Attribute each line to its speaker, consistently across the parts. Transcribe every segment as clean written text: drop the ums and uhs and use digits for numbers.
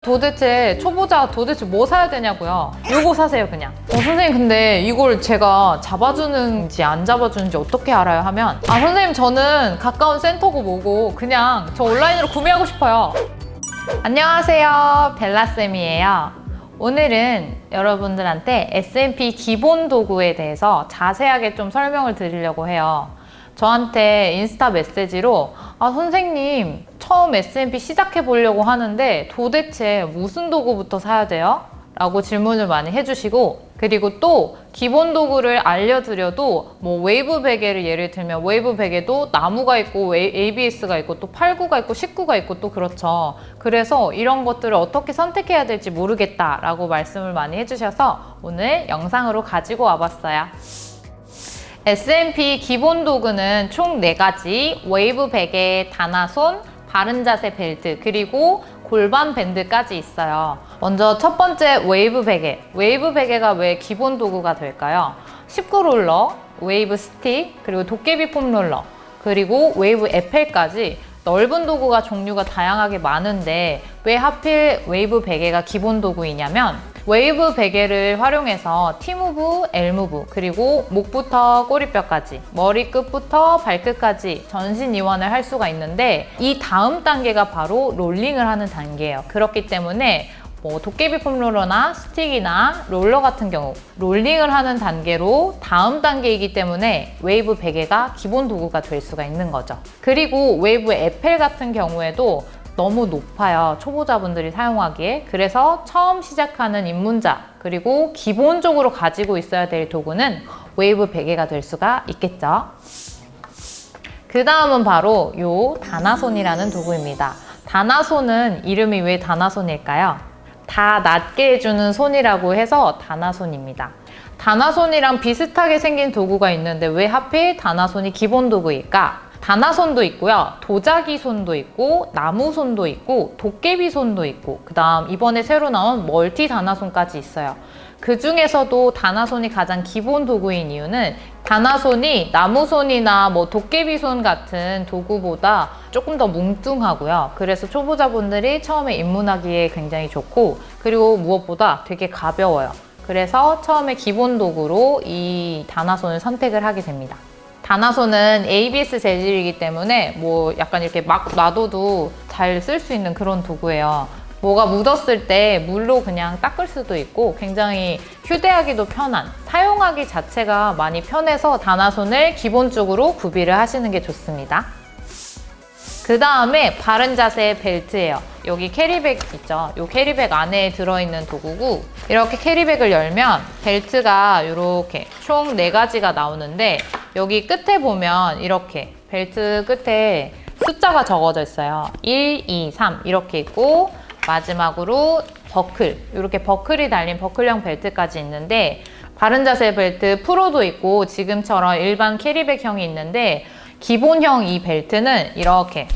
Speaker 1: 도대체 초보자 도대체 뭐 사야 되냐고요. 요거 사세요 그냥. 선생님 근데 이걸 제가 잡아주는지 안 잡아주는지 어떻게 알아요 하면 선생님 저는 가까운 센터고 뭐고 그냥 저 온라인으로 구매하고 싶어요. 안녕하세요, 벨라쌤이에요. 오늘은 여러분들한테 S&P 기본 도구에 대해서 자세하게 좀 설명을 드리려고 해요. 저한테 인스타 메시지로 선생님 처음 S&P 시작해 보려고 하는데 도대체 무슨 도구부터 사야 돼요? 라고 질문을 많이 해주시고, 그리고 또 기본 도구를 알려드려도 뭐 웨이브 베개를 예를 들면 웨이브 베개도 나무가 있고 ABS가 있고 또 8구가 있고 19가 있고 또 그렇죠. 그래서 이런 것들을 어떻게 선택해야 될지 모르겠다 라고 말씀을 많이 해주셔서 오늘 영상으로 가지고 와봤어요. S&P 기본 도구는 총 4가지, 웨이브 베개, 다나손, 바른 자세 벨트, 그리고 골반 밴드까지 있어요. 먼저 첫 번째 웨이브 베개. 웨이브 베개가 왜 기본 도구가 될까요? 19 롤러, 웨이브 스틱, 그리고 도깨비 폼 롤러, 그리고 웨이브 에펠까지 넓은 도구가 종류가 다양하게 많은데 왜 하필 웨이브 베개가 기본 도구이냐면 웨이브 베개를 활용해서 T무브, L무브, 그리고 목부터 꼬리뼈까지, 머리 끝부터 발끝까지 전신 이완을 할 수가 있는데 이 다음 단계가 바로 롤링을 하는 단계예요. 그렇기 때문에 뭐 도깨비 폼롤러나 스틱이나 롤러 같은 경우 롤링을 하는 단계로 다음 단계이기 때문에 웨이브 베개가 기본 도구가 될 수가 있는 거죠. 그리고 웨이브 에펠 같은 경우에도 너무 높아요, 초보자분들이 사용하기에. 그래서 처음 시작하는 입문자, 그리고 기본적으로 가지고 있어야 될 도구는 웨이브 베개가 될 수가 있겠죠. 그 다음은 바로 요 다나손이라는 도구입니다. 다나손은 이름이 왜 다나손일까요? 다 낮게 해주는 손이라고 해서 다나손입니다. 다나손이랑 비슷하게 생긴 도구가 있는데 왜 하필 다나손이 기본 도구일까? 다나손도 있고요, 도자기 손도 있고, 나무 손도 있고, 도깨비 손도 있고, 그 다음 이번에 새로 나온 멀티 다나손까지 있어요. 그 중에서도 다나손이 가장 기본 도구인 이유는 다나손이 나무손이나 뭐 도깨비손 같은 도구보다 조금 더 뭉뚱하고요. 그래서 초보자분들이 처음에 입문하기에 굉장히 좋고, 그리고 무엇보다 되게 가벼워요. 그래서 처음에 기본 도구로 이 다나손을 선택을 하게 됩니다. 다나손은 ABS 재질이기 때문에 뭐 약간 이렇게 막 놔둬도 잘 쓸 수 있는 그런 도구예요. 뭐가 묻었을 때 물로 그냥 닦을 수도 있고 굉장히 휴대하기도 편한, 사용하기 자체가 많이 편해서 다나손을 기본적으로 구비를 하시는 게 좋습니다. 그 다음에 바른 자세 벨트예요. 여기 캐리백 있죠? 이 캐리백 안에 들어있는 도구고, 이렇게 캐리백을 열면 벨트가 이렇게 총 4가지가 나오는데 여기 끝에 보면 이렇게 벨트 끝에 숫자가 적어져 있어요. 1, 2, 3 이렇게 있고, 마지막으로 버클, 이렇게 버클이 달린 버클형 벨트까지 있는데 바른 자세 벨트 프로도 있고 지금처럼 일반 캐리백형이 있는데 기본형 이 벨트는 이렇게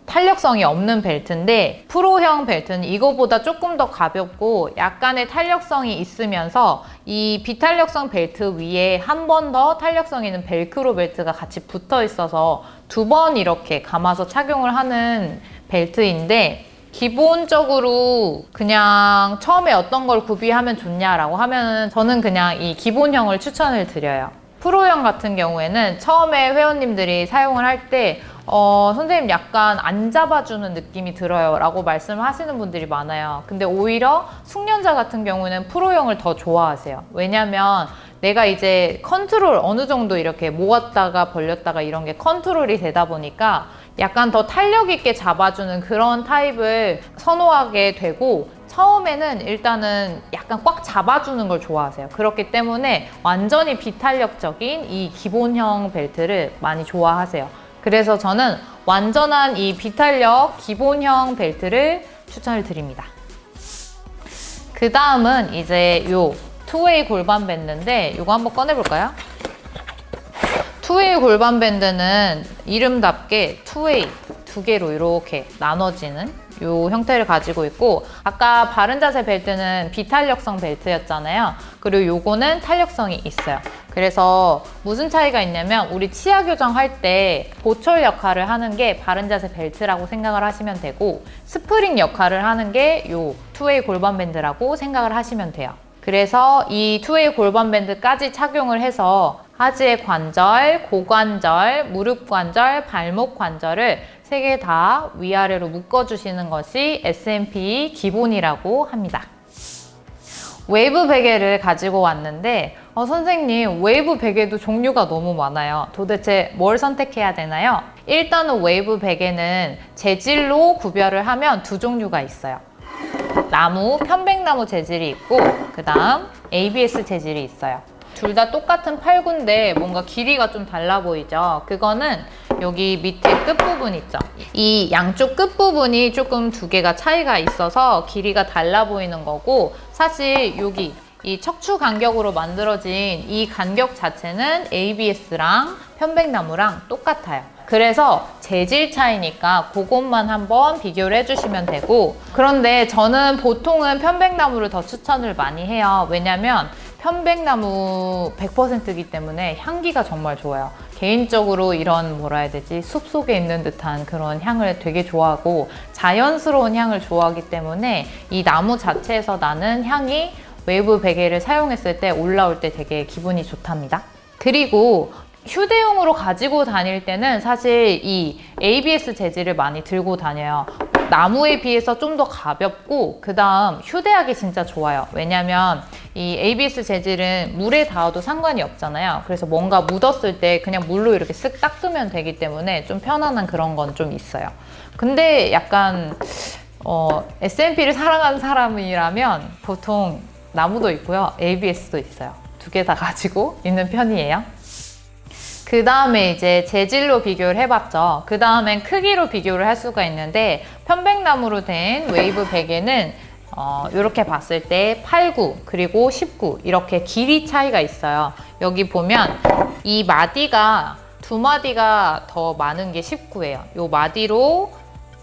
Speaker 1: 탄력성이 없는 벨트인데 프로형 벨트는 이거보다 조금 더 가볍고 약간의 탄력성이 있으면서 이 비탄력성 벨트 위에 한 번 더 탄력성 있는 벨크로 벨트가 같이 붙어 있어서 2번 이렇게 감아서 착용을 하는 벨트인데, 기본적으로 그냥 처음에 어떤 걸 구비하면 좋냐라고 하면은 저는 그냥 이 기본형을 추천을 드려요. 프로형 같은 경우에는 처음에 회원님들이 사용을 할 때 선생님 약간 안 잡아주는 느낌이 들어요 라고 말씀을 하시는 분들이 많아요. 근데 오히려 숙련자 같은 경우는 프로형을 더 좋아하세요. 왜냐면 내가 이제 컨트롤 어느 정도 이렇게 모았다가 벌렸다가 이런 게 컨트롤이 되다 보니까 약간 더 탄력 있게 잡아주는 그런 타입을 선호하게 되고, 처음에는 일단은 약간 꽉 잡아주는 걸 좋아하세요. 그렇기 때문에 완전히 비탄력적인 이 기본형 벨트를 많이 좋아하세요. 그래서 저는 완전한 이 비탄력 기본형 벨트를 추천을 드립니다. 그 다음은 이제 요 투웨이 골반 밴드인데 이거 한번 꺼내볼까요? 투웨이 골반 밴드는 이름답게 투웨이 2개로 이렇게 나눠지는 이 형태를 가지고 있고, 아까 바른 자세 벨트는 비탄력성 벨트였잖아요. 그리고 요거는 탄력성이 있어요. 그래서 무슨 차이가 있냐면 우리 치아 교정할 때 보철 역할을 하는 게 바른 자세 벨트라고 생각을 하시면 되고 스프링 역할을 하는 게 요 투웨이 골반 밴드라고 생각을 하시면 돼요. 그래서 이 투웨이 골반 밴드까지 착용을 해서 하지의 관절, 고관절, 무릎 관절, 발목 관절을 3개 다 위아래로 묶어주시는 것이 SMP 기본이라고 합니다. 웨이브 베개를 가지고 왔는데 선생님 웨이브 베개도 종류가 너무 많아요. 도대체 뭘 선택해야 되나요? 일단은 웨이브 베개는 재질로 구별을 하면 2종류가 있어요. 나무, 편백나무 재질이 있고 그 다음 ABS 재질이 있어요. 둘 다 똑같은 팔구인데 뭔가 길이가 좀 달라 보이죠? 그거는 여기 밑에 끝부분 있죠? 이 양쪽 끝부분이 조금 2개가 차이가 있어서 길이가 달라 보이는 거고 사실 여기 이 척추 간격으로 만들어진 이 간격 자체는 ABS랑 편백나무랑 똑같아요. 그래서 재질 차이니까 그것만 한번 비교를 해주시면 되고 그런데 저는 보통은 편백나무를 더 추천을 많이 해요. 왜냐면 편백나무 100%이기 때문에 향기가 정말 좋아요. 개인적으로 이런 뭐라 해야 되지? 숲 속에 있는 듯한 그런 향을 되게 좋아하고 자연스러운 향을 좋아하기 때문에 이 나무 자체에서 나는 향이 웨이브 베개를 사용했을 때 올라올 때 되게 기분이 좋답니다. 그리고 휴대용으로 가지고 다닐 때는 사실 이 ABS 재질을 많이 들고 다녀요. 나무에 비해서 좀 더 가볍고 그 다음 휴대하기 진짜 좋아요. 왜냐면 이 ABS 재질은 물에 닿아도 상관이 없잖아요. 그래서 뭔가 묻었을 때 그냥 물로 이렇게 쓱 닦으면 되기 때문에 좀 편안한 그런 건 좀 있어요. 근데 약간 SNP를 사랑하는 사람이라면 보통 나무도 있고요. ABS도 있어요. 2개 다 가지고 있는 편이에요. 그 다음에 이제 재질로 비교를 해봤죠. 그 다음엔 크기로 비교를 할 수가 있는데 편백나무로 된 웨이브 베개는 이렇게 봤을 때 8구 그리고 19 이렇게 길이 차이가 있어요. 여기 보면 이 마디가 2마디가 더 많은 게 19예요. 이 마디로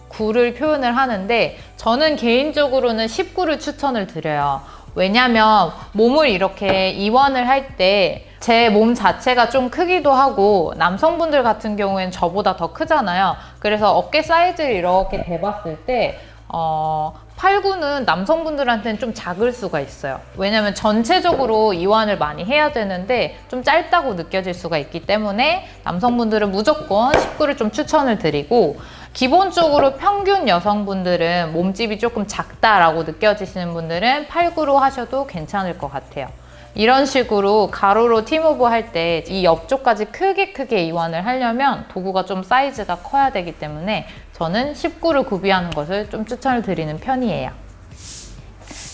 Speaker 1: 9를 표현을 하는데 저는 개인적으로는 19를 추천을 드려요. 왜냐면 몸을 이렇게 이완을 할 때 제 몸 자체가 좀 크기도 하고 남성분들 같은 경우에는 저보다 더 크잖아요. 그래서 어깨 사이즈를 이렇게 대봤을 때 8구는 남성분들한테는 좀 작을 수가 있어요. 왜냐면 전체적으로 이완을 많이 해야 되는데 좀 짧다고 느껴질 수가 있기 때문에 남성분들은 무조건 19를 좀 추천을 드리고 기본적으로 평균 여성분들은 몸집이 조금 작다라고 느껴지시는 분들은 8구로 하셔도 괜찮을 것 같아요. 이런 식으로 가로로 팀오브 할 때 이 옆쪽까지 크게 이완을 하려면 도구가 좀 사이즈가 커야 되기 때문에 저는 19를 구비하는 것을 좀 추천을 드리는 편이에요.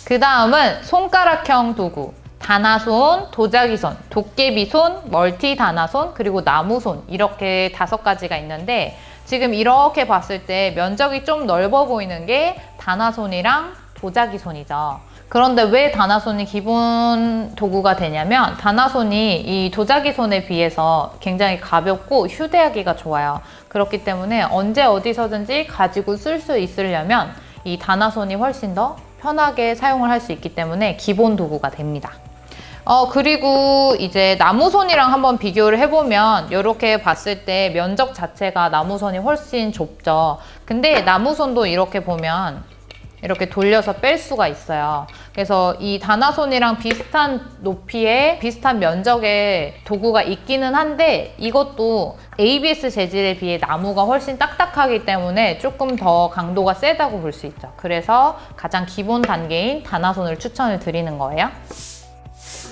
Speaker 1: 그 다음은 손가락형 도구. 다나손, 도자기손, 도깨비손, 멀티 다나손, 그리고 나무손 이렇게 5가지가 있는데 지금 이렇게 봤을 때 면적이 좀 넓어 보이는 게 다나손이랑 도자기손이죠. 그런데 왜 다나손이 기본 도구가 되냐면 다나손이 이 도자기손에 비해서 굉장히 가볍고 휴대하기가 좋아요. 그렇기 때문에 언제 어디서든지 가지고 쓸 수 있으려면 이 다나손이 훨씬 더 편하게 사용을 할 수 있기 때문에 기본 도구가 됩니다. 그리고 이제 나무손이랑 한번 비교를 해보면 이렇게 봤을 때 면적 자체가 나무손이 훨씬 좁죠. 근데 나무손도 이렇게 보면 이렇게 돌려서 뺄 수가 있어요. 그래서 이 다나손이랑 비슷한 높이에 비슷한 면적의 도구가 있기는 한데 이것도 ABS 재질에 비해 나무가 훨씬 딱딱하기 때문에 조금 더 강도가 세다고 볼 수 있죠. 그래서 가장 기본 단계인 다나손을 추천을 드리는 거예요.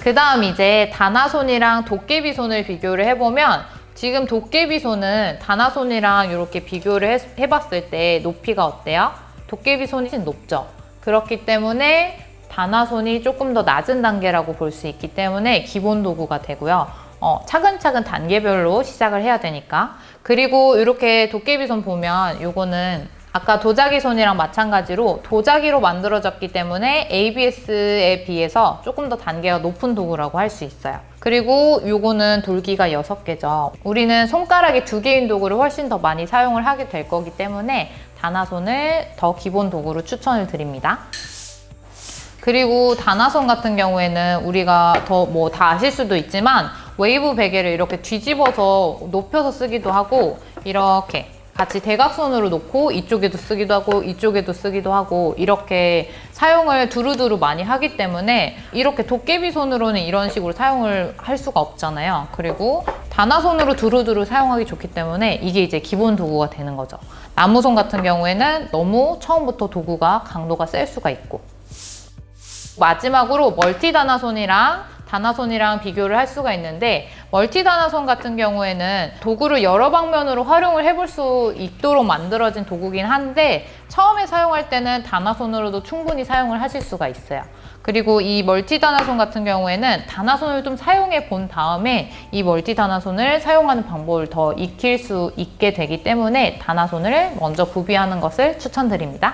Speaker 1: 그 다음 이제 다나손이랑 도깨비손을 비교를 해보면 지금 도깨비손은 다나손이랑 이렇게 비교를 해봤을 때 높이가 어때요? 도깨비손이 훨씬 높죠. 그렇기 때문에 다나손이 조금 더 낮은 단계라고 볼 수 있기 때문에 기본 도구가 되고요. 차근차근 단계별로 시작을 해야 되니까. 그리고 이렇게 도깨비손 보면 요거는 아까 도자기손이랑 마찬가지로 도자기로 만들어졌기 때문에 ABS에 비해서 조금 더 단계가 높은 도구라고 할 수 있어요. 그리고 요거는 돌기가 6개죠. 우리는 손가락이 2개인 도구를 훨씬 더 많이 사용을 하게 될 거기 때문에 다나손을 더 기본 도구로 추천을 드립니다. 그리고 다나손 같은 경우에는 우리가 더 다 아실 수도 있지만 웨이브 베개를 이렇게 뒤집어서 높여서 쓰기도 하고 이렇게 같이 대각선으로 놓고 이쪽에도 쓰기도 하고 이쪽에도 쓰기도 하고 이렇게 사용을 두루두루 많이 하기 때문에 이렇게 도깨비 손으로는 이런 식으로 사용을 할 수가 없잖아요. 그리고 다나손으로 두루두루 사용하기 좋기 때문에 이게 이제 기본 도구가 되는 거죠. 나무손 같은 경우에는 너무 처음부터 도구가 강도가 셀 수가 있고, 마지막으로 멀티 다나손이랑 비교를 할 수가 있는데, 멀티 다나손 같은 경우에는 도구를 여러 방면으로 활용을 해볼 수 있도록 만들어진 도구긴 한데 처음에 사용할 때는 다나손으로도 충분히 사용을 하실 수가 있어요. 그리고 이 멀티 다나손 같은 경우에는 다나손을 좀 사용해 본 다음에 이 멀티 다나손을 사용하는 방법을 더 익힐 수 있게 되기 때문에 다나손을 먼저 구비하는 것을 추천드립니다.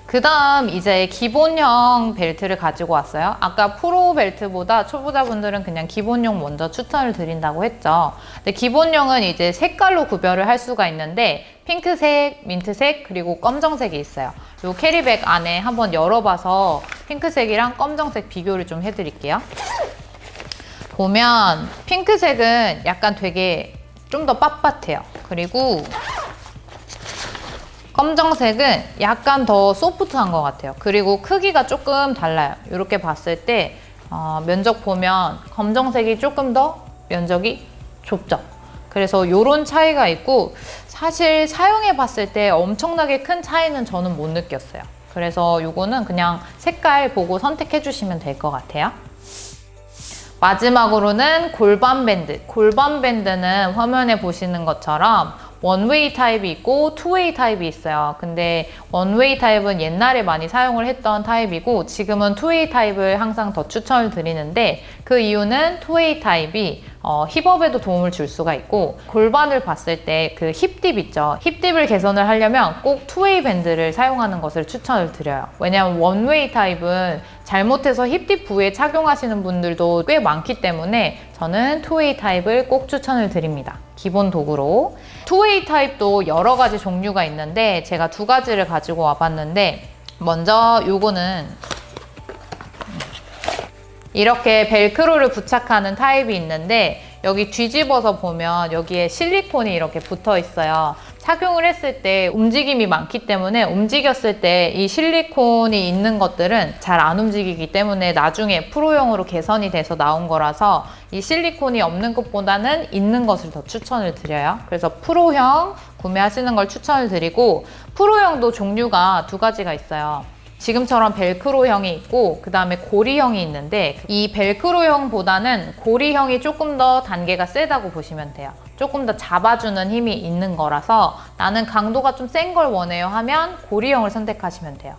Speaker 1: 그 다음 이제 기본형 벨트를 가지고 왔어요. 아까 프로 벨트보다 초보자분들은 그냥 기본형 먼저 추천을 드린다고 했죠. 근데 기본형은 이제 색깔로 구별을 할 수가 있는데 핑크색, 민트색, 그리고 검정색이 있어요. 이 캐리백 안에 한번 열어봐서 핑크색이랑 검정색 비교를 좀 해드릴게요. 보면 핑크색은 약간 되게 좀 더 빳빳해요. 그리고 검정색은 약간 더 소프트한 것 같아요. 그리고 크기가 조금 달라요. 이렇게 봤을 때 면적 보면 검정색이 조금 더 면적이 좁죠. 그래서 이런 차이가 있고 사실 사용해 봤을 때 엄청나게 큰 차이는 저는 못 느꼈어요. 그래서 이거는 그냥 색깔 보고 선택해 주시면 될 것 같아요. 마지막으로는 골반 밴드. 골반 밴드는 화면에 보시는 것처럼 원웨이 타입이 있고 투웨이 타입이 있어요. 근데 원웨이 타입은 옛날에 많이 사용을 했던 타입이고 지금은 투웨이 타입을 항상 더 추천을 드리는데 그 이유는 투웨이 타입이 힙업에도 도움을 줄 수가 있고 골반을 봤을 때 그 힙딥 있죠. 힙딥을 개선을 하려면 꼭 투웨이 밴드를 사용하는 것을 추천을 드려요. 왜냐하면 원웨이 타입은 잘못해서 힙딥 부위에 착용하시는 분들도 꽤 많기 때문에 저는 투웨이 타입을 꼭 추천을 드립니다. 기본 도구로. 투웨이 타입도 여러 가지 종류가 있는데 제가 두 가지를 가지고 와봤는데 먼저 요거는 이렇게 벨크로를 부착하는 타입이 있는데 여기 뒤집어서 보면 여기에 실리콘이 이렇게 붙어 있어요. 착용을 했을 때 움직임이 많기 때문에 움직였을 때 이 실리콘이 있는 것들은 잘 안 움직이기 때문에 나중에 프로용으로 개선이 돼서 나온 거라서 이 실리콘이 없는 것보다는 있는 것을 더 추천을 드려요. 그래서 프로형 구매하시는 걸 추천을 드리고 프로형도 종류가 두 가지가 있어요. 지금처럼 벨크로형이 있고 그 다음에 고리형이 있는데 이 벨크로형보다는 고리형이 조금 더 단계가 세다고 보시면 돼요. 조금 더 잡아주는 힘이 있는 거라서 나는 강도가 좀 센 걸 원해요 하면 고리형을 선택하시면 돼요.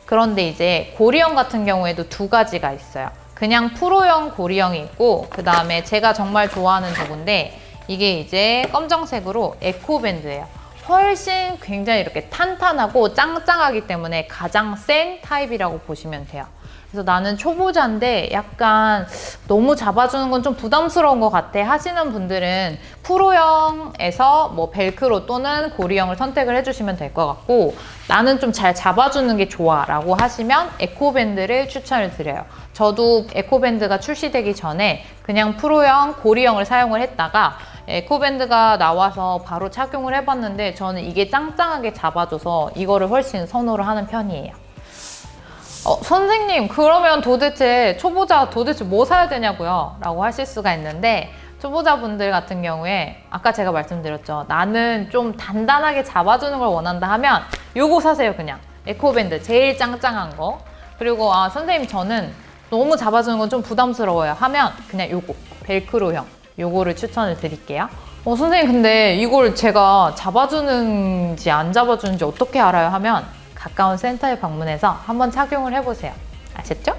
Speaker 1: 그런데 이제 고리형 같은 경우에도 두 가지가 있어요. 그냥 프로형 고리형이 있고 그 다음에 제가 정말 좋아하는 도구인데 이게 이제 검정색으로 에코밴드예요. 훨씬 굉장히 이렇게 탄탄하고 짱짱하기 때문에 가장 센 타입이라고 보시면 돼요. 그래서 나는 초보자인데 약간 너무 잡아주는 건 좀 부담스러운 것 같아 하시는 분들은 프로형에서 뭐 벨크로 또는 고리형을 선택을 해주시면 될 것 같고 나는 좀 잘 잡아주는 게 좋아 라고 하시면 에코밴드를 추천을 드려요. 저도 에코밴드가 출시되기 전에 그냥 프로형, 고리형을 사용을 했다가 에코밴드가 나와서 바로 착용을 해봤는데 저는 이게 짱짱하게 잡아줘서 이거를 훨씬 선호를 하는 편이에요. 선생님 그러면 도대체 초보자 도대체 뭐 사야 되냐고요? 라고 하실 수가 있는데 초보자분들 같은 경우에 아까 제가 말씀드렸죠. 나는 좀 단단하게 잡아주는 걸 원한다 하면 요거 사세요. 그냥 에코밴드 제일 짱짱한 거. 그리고 선생님 저는 너무 잡아주는 건 좀 부담스러워요 하면 그냥 요거 벨크로형 요거를 추천을 드릴게요. 선생님 근데 이걸 제가 잡아주는지 안 잡아주는지 어떻게 알아요? 하면 가까운 센터에 방문해서 한번 착용을 해보세요. 아셨죠?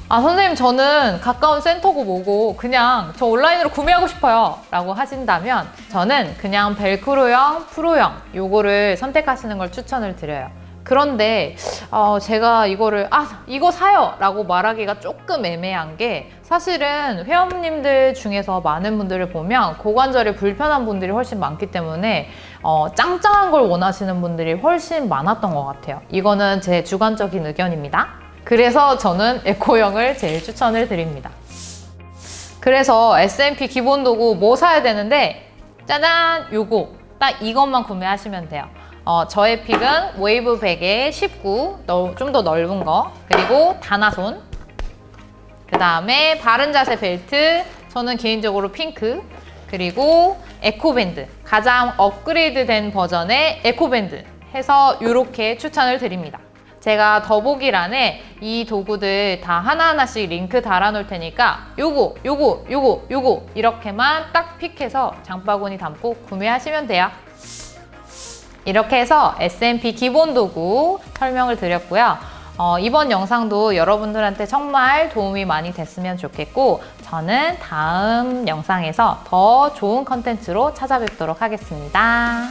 Speaker 1: 선생님 저는 가까운 센터고 뭐고 그냥 저 온라인으로 구매하고 싶어요 라고 하신다면 저는 그냥 벨크로형, 프로형 요거를 선택하시는 걸 추천을 드려요. 그런데 제가 이거를 이거 사요 라고 말하기가 조금 애매한 게 사실은 회원님들 중에서 많은 분들을 보면 고관절이 불편한 분들이 훨씬 많기 때문에 짱짱한 걸 원하시는 분들이 훨씬 많았던 것 같아요. 이거는 제 주관적인 의견입니다. 그래서 저는 에코형을 제일 추천을 드립니다. 그래서 S&P 기본 도구 뭐 사야 되는데 짜잔! 요거 딱 이것만 구매하시면 돼요. 저의 픽은 웨이브 베개 19, 좀 더 넓은 거, 그리고 다나손, 그 다음에 바른 자세 벨트, 저는 개인적으로 핑크, 그리고 에코밴드, 가장 업그레이드 된 버전의 에코밴드 해서 이렇게 추천을 드립니다. 제가 더보기란에 이 도구들 다 하나하나씩 링크 달아놓을 테니까 요거 이렇게만 딱 픽해서 장바구니 담고 구매하시면 돼요. 이렇게 해서 S&P 기본 도구 설명을 드렸고요. 이번 영상도 여러분들한테 정말 도움이 많이 됐으면 좋겠고, 저는 다음 영상에서 더 좋은 컨텐츠로 찾아뵙도록 하겠습니다.